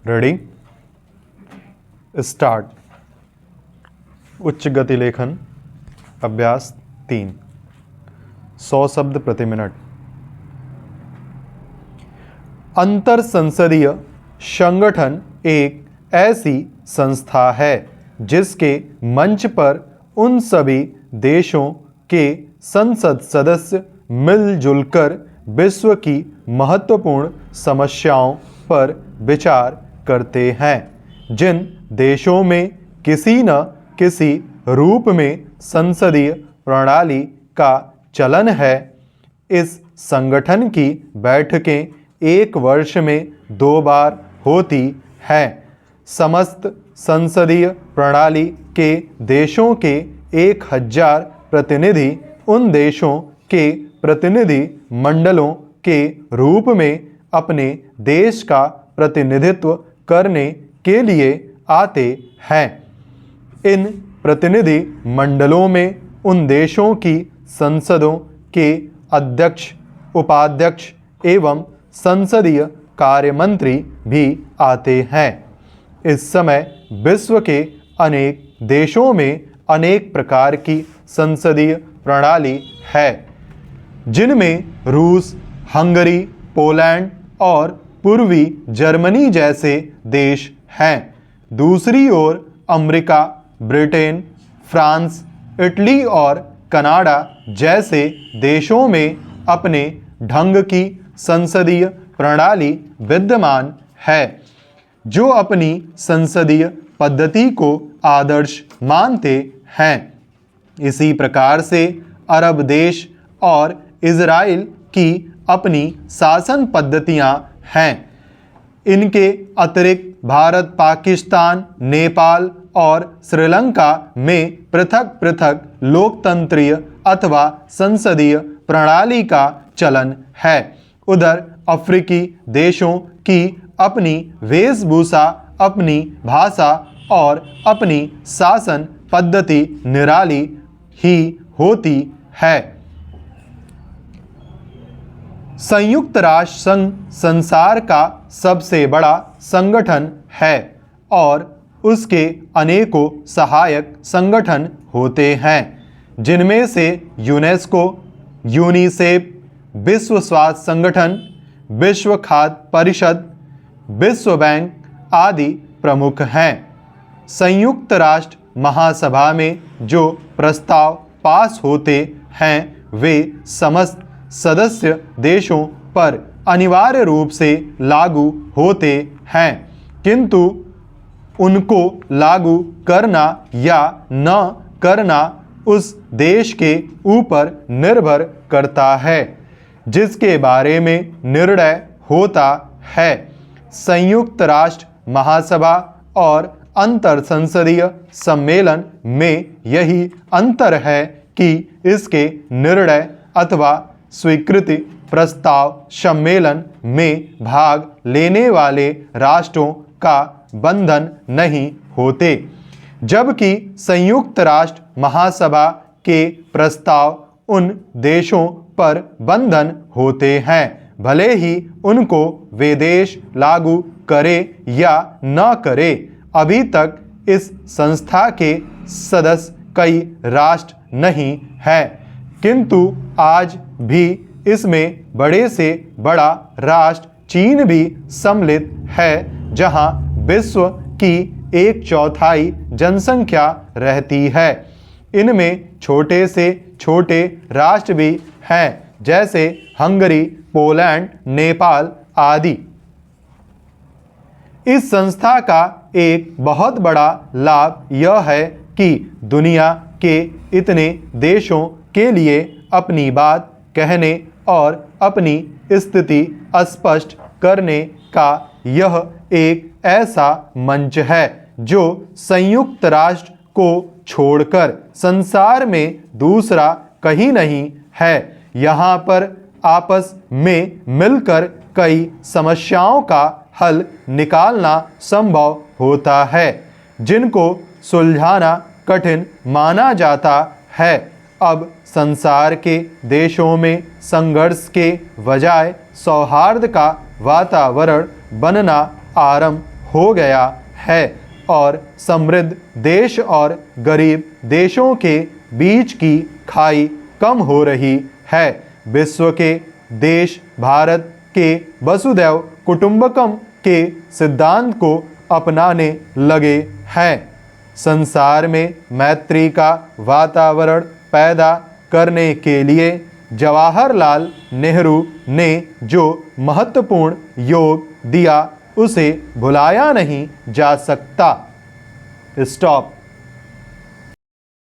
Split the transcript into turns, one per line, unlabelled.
Ready start. उच्च गति लेखन अभ्यास 3। 100 शब्द प्रति मिनट। अंतर संसदीय संगठन एक ऐसी संस्था है जिसके मंच पर उन सभी देशों के संसद सदस्य मिलजुल कर विश्व की महत्वपूर्ण समस्याओं पर विचार करते हैं। जिन देशों में किसी न किसी रूप में संसदीय प्रणाली का चलन है, इस संगठन की बैठकें एक वर्ष में 2 बार होती हैं। समस्त संसदीय प्रणाली के देशों के 1000 प्रतिनिधि उन देशों के प्रतिनिधि मंडलों के रूप में अपने देश का प्रतिनिधित्व करने के लिए आते हैं। इन प्रतिनिधि मंडलों में उन देशों की संसदों के अध्यक्ष, उपाध्यक्ष एवं संसदीय कार्यमंत्री भी आते हैं। इस समय विश्व के अनेक देशों में अनेक प्रकार की संसदीय प्रणाली है, जिनमें रूस, हंगरी, पोलैंड और पूर्वी जर्मनी जैसे देश हैं। दूसरी ओर अमेरिका, ब्रिटेन, फ्रांस, इटली और कनाडा जैसे देशों में अपने ढंग की संसदीय प्रणाली विद्यमान है, जो अपनी संसदीय पद्धति को आदर्श मानते हैं। इसी प्रकार से अरब देश और इजराइल की अपनी शासन पद्धतियां हैं। इनके अतिरिक्त भारत, पाकिस्तान, नेपाल और श्रीलंका में पृथक पृथक लोकतंत्रीय अथवा संसदीय प्रणाली का चलन है। उधर अफ्रीकी देशों की अपनी वेशभूषा, अपनी भाषा और अपनी शासन पद्धति निराली ही होती है। संयुक्त राष्ट्र संघ संसार का सबसे बड़ा संगठन है और उसके अनेकों सहायक संगठन होते हैं, जिनमें से यूनेस्को, यूनिसेफ, विश्व स्वास्थ्य संगठन, विश्व खाद्य परिषद, विश्व बैंक आदि प्रमुख हैं। संयुक्त राष्ट्र महासभा में जो प्रस्ताव पास होते हैं वे समस्त सदस्य देशों पर अनिवार्य रूप से लागू होते हैं, किंतु उनको लागू करना या न करना उस देश के ऊपर निर्भर करता है जिसके बारे में निर्णय होता है। संयुक्त राष्ट्र महासभा और अंतर संसदीय सम्मेलन में यही अंतर है कि इसके निर्णय अथवा स्वीकृति प्रस्ताव सम्मेलन में भाग लेने वाले राष्ट्रों का बंधन नहीं होते, जबकि संयुक्त राष्ट्र महासभा के प्रस्ताव उन देशों पर बंधन होते हैं, भले ही उनको वे देश लागू करे या न करे। अभी तक इस संस्था के सदस्य कई राष्ट्र नहीं हैं, किंतु आज भी इसमें बड़े से बड़ा राष्ट्र चीन भी सम्मिलित है, जहां विश्व की 1/4 जनसंख्या रहती है। इनमें छोटे से छोटे राष्ट्र भी हैं, जैसे हंगरी, पोलैंड, नेपाल आदि। इस संस्था का एक बहुत बड़ा लाभ यह है कि दुनिया के इतने देशों के लिए अपनी बात कहने और अपनी स्थिति स्पष्ट करने का यह एक ऐसा मंच है जो संयुक्त राष्ट्र को छोड़कर संसार में दूसरा कहीं नहीं है। यहाँ पर आपस में मिलकर कई समस्याओं का हल निकालना संभव होता है, जिनको सुलझाना कठिन माना जाता है। अब संसार के देशों में संघर्ष के बजाय सौहार्द का वातावरण बनना आरंभ हो गया है और समृद्ध देश और गरीब देशों के बीच की खाई कम हो रही है। विश्व के देश भारत के वसुधैव कुटुंबकम के सिद्धांत को अपनाने लगे हैं। संसार में मैत्री का वातावरण पैदा करने के लिए जवाहरलाल नेहरू ने जो महत्वपूर्ण योग दिया उसे भुलाया नहीं जा सकता। स्टॉप।